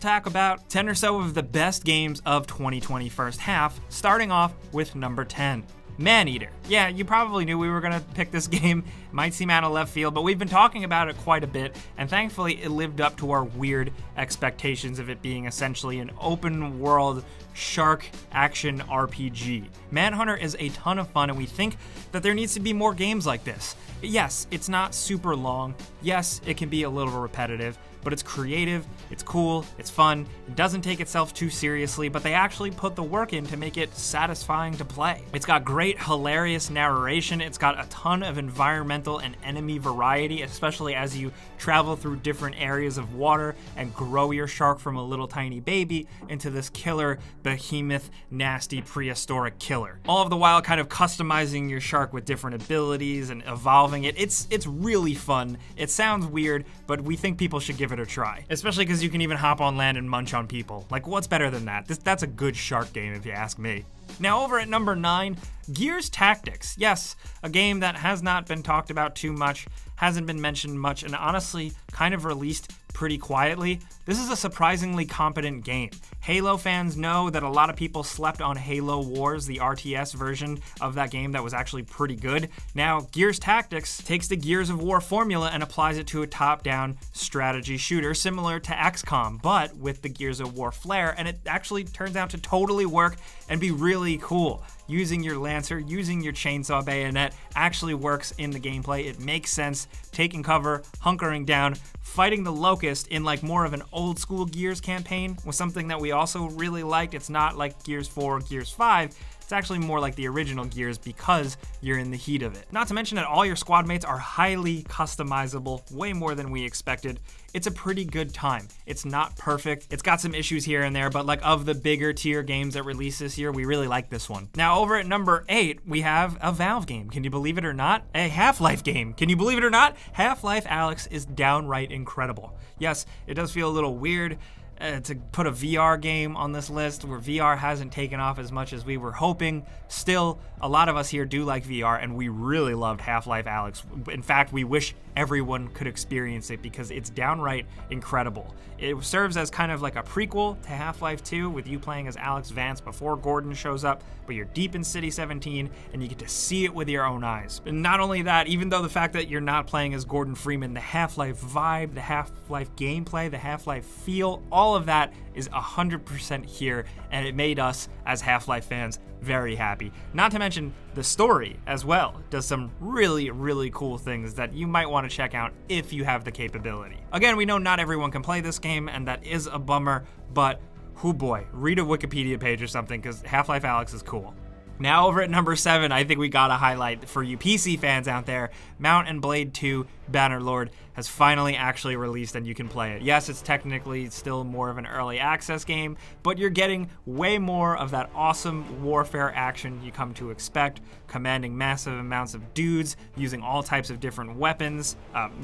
Talk about 10 or so of the best games of 2020 first half, starting off with number 10. Maneater. Yeah, you probably knew we were gonna pick this game. It might seem out of left field, but we've been talking about it quite a bit, and thankfully it lived up to our weird expectations of it being essentially an open world shark action RPG. Manhunter is a ton of fun, and we think that there needs to be more games like this. Yes, it's not super long. Yes, it can be a little repetitive, but it's creative, it's cool, it's fun, it doesn't take itself too seriously, but they actually put the work in to make it satisfying to play. It's got great, hilarious narration, it's got a ton of environmental and enemy variety, especially as you travel through different areas of water and grow your shark from a little tiny baby into this killer, behemoth, nasty, prehistoric killer. All of the while kind of customizing your shark with different abilities and evolving it. It's really fun. It sounds weird, but we think people should give it a try, especially because you can even hop on land and munch on people. Like, what's better than that? That's a good shark game if you ask me. Now over at number 9, Gears Tactics. Yes, a game that has not been talked about too much, hasn't been mentioned much, and honestly kind of released pretty quietly. This is a surprisingly competent game. Halo fans know that a lot of people slept on Halo Wars, the RTS version of that game that was actually pretty good. Now, Gears Tactics takes the Gears of War formula and applies it to a top-down strategy shooter similar to XCOM, but with the Gears of War flair, and it actually turns out to totally work and be really cool. Using your Lancer, using your chainsaw bayonet actually works in the gameplay. It makes sense. Taking cover, hunkering down, fighting the Locust in like more of an old school Gears campaign was something that we also really liked. It's not like Gears 4 or Gears 5. It's actually more like the original Gears because you're in the heat of it. Not to mention that all your squad mates are highly customizable, way more than we expected. It's a pretty good time. It's not perfect. It's got some issues here and there, but like of the bigger tier games that released this year, we really like this one. Now over at number 8, we have a Valve game. Can you believe it or not? A Half-Life game. Can you believe it or not? Half-Life Alyx is downright incredible. Yes, it does feel a little weird to put a VR game on this list where VR hasn't taken off as much as we were hoping. Still, a lot of us here do like VR, and we really loved Half-Life Alyx. In fact, we wish everyone could experience it because it's downright incredible. It serves as kind of like a prequel to Half-Life 2 with you playing as Alex Vance before Gordon shows up, but you're deep in City 17 and you get to see it with your own eyes. And not only that, even though the fact that you're not playing as Gordon Freeman, the Half-Life vibe, the Half-Life gameplay, the Half-Life feel, all of that is 100% here, and it made us as Half-Life fans very happy. Not to mention the story as well does some really, really cool things that you might want to check out if you have the capability. Again, we know not everyone can play this game, and that is a bummer, but oh boy, read a Wikipedia page or something because Half-Life Alyx is cool. Now over at number 7, I think we gotta highlight for you PC fans out there, Mount & Blade 2 Bannerlord has finally actually released and you can play it. Yes, it's technically still more of an early access game, but you're getting way more of that awesome warfare action you come to expect, commanding massive amounts of dudes, using all types of different weapons,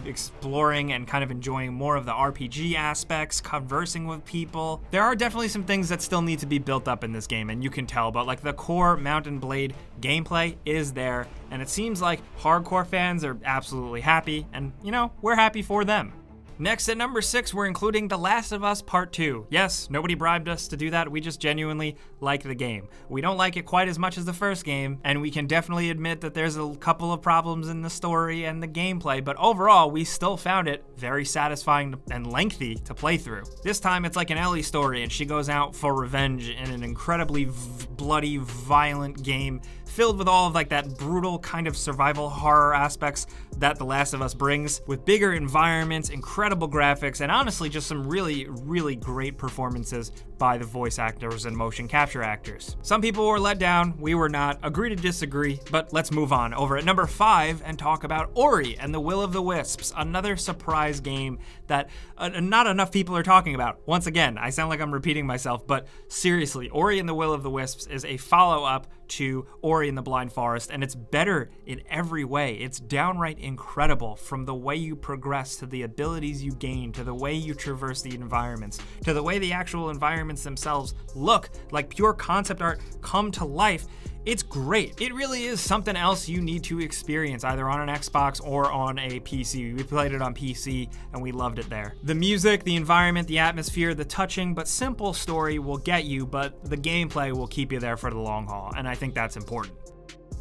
exploring and kind of enjoying more of the RPG aspects, conversing with people. There are definitely some things that still need to be built up in this game, and you can tell, but like the core Mount & Blade gameplay is there, and it seems like hardcore fans are absolutely happy, and you know, we're happy for them. Next at number 6, we're including The Last of Us Part 2. Yes, nobody bribed us to do that, we just genuinely like the game. We don't like it quite as much as the first game, and we can definitely admit that there's a couple of problems in the story and the gameplay, but overall, we still found it very satisfying and lengthy to play through. This time, it's like an Ellie story, and she goes out for revenge in an incredibly bloody, violent game filled with all of like that brutal kind of survival horror aspects that The Last of Us brings, with bigger environments, incredible graphics, and honestly just some really, really great performances by the voice actors and motion capture actors. Some people were let down, we were not. Agree to disagree, but let's move on. Over at number 5 and talk about Ori and the Will of the Wisps, another surprise game that not enough people are talking about. Once again, I sound like I'm repeating myself, but seriously, Ori and the Will of the Wisps is a follow-up to Ori and the Blind Forest, and it's better in every way. It's downright incredible, from the way you progress to the abilities abilities you gain, to the way you traverse the environments, to the way the actual environments themselves look like pure concept art come to life. It's great. It really is something else you need to experience, either on an Xbox or on a PC. We played it on PC and we loved it there. The music, the environment, the atmosphere, the touching but simple story will get you, but the gameplay will keep you there for the long haul, and I think that's important.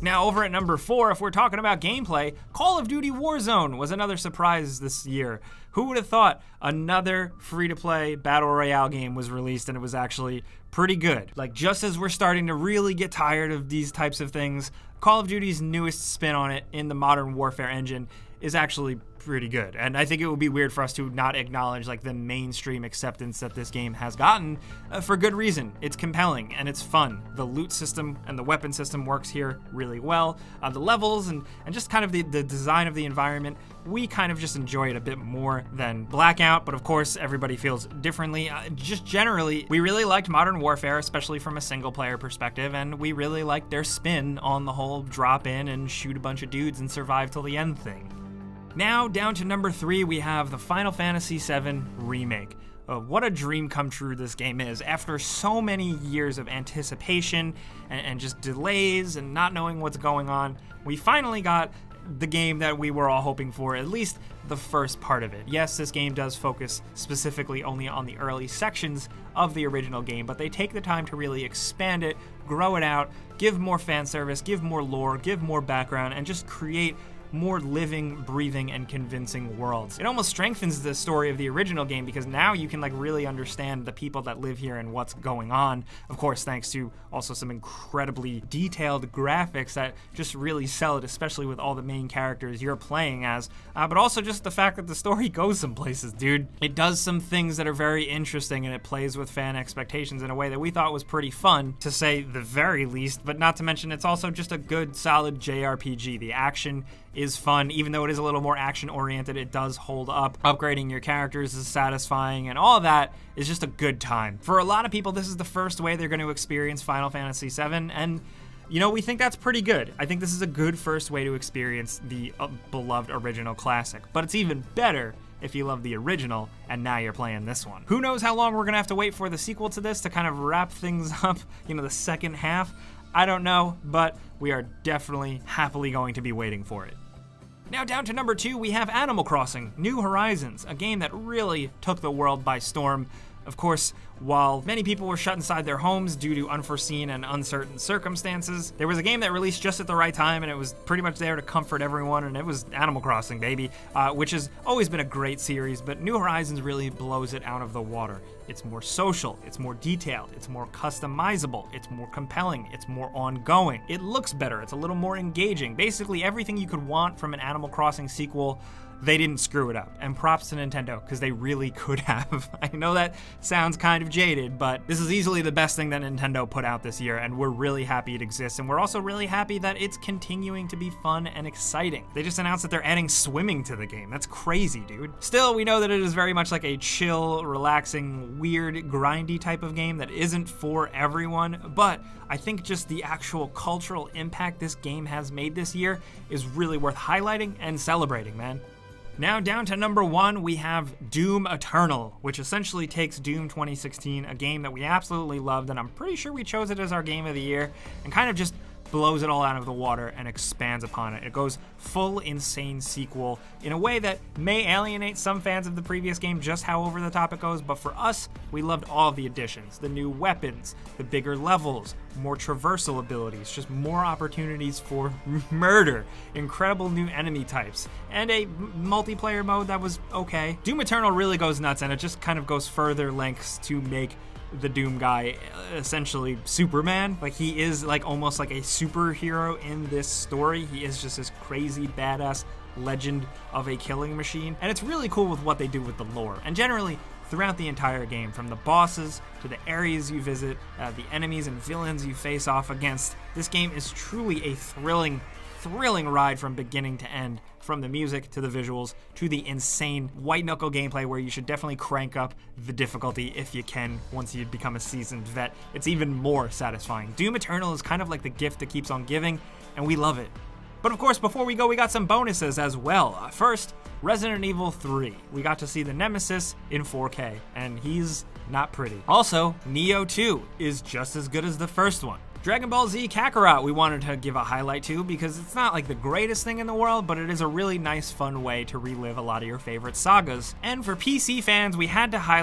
Now, over at number 4, if we're talking about gameplay, Call of Duty Warzone was another surprise this year. Who would have thought another free-to-play battle royale game was released and it was actually pretty good? Like, just as we're starting to really get tired of these types of things, Call of Duty's newest spin on it in the Modern Warfare engine is actually pretty good. And I think it would be weird for us to not acknowledge like the mainstream acceptance that this game has gotten for good reason. It's compelling and it's fun. The loot system and the weapon system works here really well. The levels and just kind of the design of the environment, we kind of just enjoy it a bit more than Blackout, but of course everybody feels differently. Just generally, we really liked Modern Warfare, especially from a single player perspective, and we really liked their spin on the whole drop in and shoot a bunch of dudes and survive till the end thing. Now, down to number 3, we have the Final Fantasy VII Remake. What a dream come true this game is. After so many years of anticipation and just delays and not knowing what's going on, we finally got the game that we were all hoping for, at least the first part of it. Yes, this game does focus specifically only on the early sections of the original game, but they take the time to really expand it, grow it out, give more fan service, give more lore, give more background, and just create more living, breathing, and convincing worlds. It almost strengthens the story of the original game because now you can like really understand the people that live here and what's going on. Of course, thanks to also some incredibly detailed graphics that just really sell it, especially with all the main characters you're playing as. But also just the fact that the story goes some places, dude. It does some things that are very interesting and it plays with fan expectations in a way that we thought was pretty fun, to say the very least, but not to mention it's also just a good, solid JRPG. The action is fun, even though it is a little more action-oriented, it does hold up. Upgrading your characters is satisfying, and all of that is just a good time. For a lot of people, this is the first way they're going to experience Final Fantasy VII, and you know, we think that's pretty good. I think this is a good first way to experience the beloved original classic, but it's even better if you love the original and now you're playing this one. Who knows how long we're gonna have to wait for the sequel to this to kind of wrap things up, you know, the second half? I don't know, but we are definitely happily going to be waiting for it. Now down to number 2, we have Animal Crossing: New Horizons, a game that really took the world by storm. Of course, while many people were shut inside their homes due to unforeseen and uncertain circumstances, there was a game that released just at the right time, and it was pretty much there to comfort everyone, and it was Animal Crossing, baby, which has always been a great series, but New Horizons really blows it out of the water. It's more social, it's more detailed, it's more customizable, it's more compelling, it's more ongoing. It looks better, it's a little more engaging. Basically, everything you could want from an Animal Crossing sequel, they didn't screw it up. And props to Nintendo, because they really could have. I know that sounds kind of jaded, but this is easily the best thing that Nintendo put out this year, and we're really happy it exists, and we're also really happy that it's continuing to be fun and exciting. They just announced that they're adding swimming to the game. That's crazy, dude. Still, we know that it is very much like a chill, relaxing, weird, grindy type of game that isn't for everyone, but I think just the actual cultural impact this game has made this year is really worth highlighting and celebrating, man. Now down to number 1, we have Doom Eternal, which essentially takes Doom 2016, a game that we absolutely loved, and I'm pretty sure we chose it as our game of the year, and kind of just blows it all out of the water and expands upon it. It goes full insane sequel in a way that may alienate some fans of the previous game, just how over the top it goes, but for us, we loved all of the additions. The new weapons, the bigger levels, more traversal abilities, just more opportunities for murder, incredible new enemy types, and a multiplayer mode that was okay. Doom Eternal really goes nuts, and it just kind of goes further lengths to make the Doom guy essentially Superman. Like, he is like almost like a superhero in this story. He is just this crazy badass legend of a killing machine, and it's really cool with what they do with the lore, and generally throughout the entire game, from the bosses to the areas you visit, the enemies and villains you face off against. This game is truly a thrilling ride from beginning to end, from the music to the visuals to the insane white knuckle gameplay, where you should definitely crank up the difficulty if you can. Once you become a seasoned vet, it's even more satisfying. Doom Eternal is kind of like the gift that keeps on giving, and we love it. But of course, before we go, we got some bonuses as well. First, Resident Evil 3. We got to see the Nemesis in 4K, and he's not pretty. Also, Nioh 2 is just as good as the first one. Dragon Ball Z Kakarot we wanted to give a highlight to because it's not like the greatest thing in the world, but it is a really nice, fun way to relive a lot of your favorite sagas. And for PC fans, we had to highlight